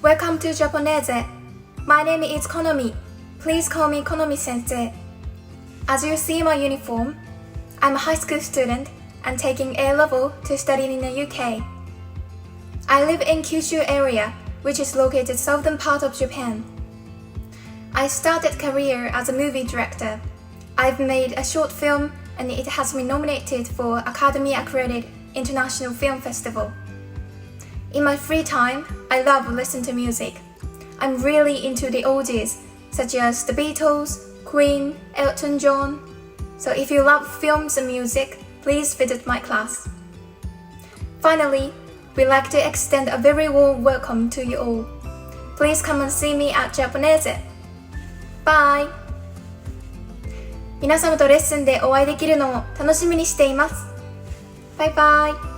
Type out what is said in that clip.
Welcome to Japoneze. My name is Konomi. Please call me Konomi-sensei. As you see my uniform, I'm a high school student and taking A-level to study in the UK. I live in Kyushu area, which is located southern part of Japan. I started career as a movie director. I've made a short film and it has been nominated for Academy Accredited International Film Festival. In my free time, I love listening to music. I'm really into the oldies, such as the Beatles, Queen, Elton John. So if you love films and music, please visit my class. Finally, we'd like to extend a very warm welcome to you all. Please come and see me at Japoneze. Bye! 皆様とレッスンでお会いできるのを楽しみにしています。バイバイ。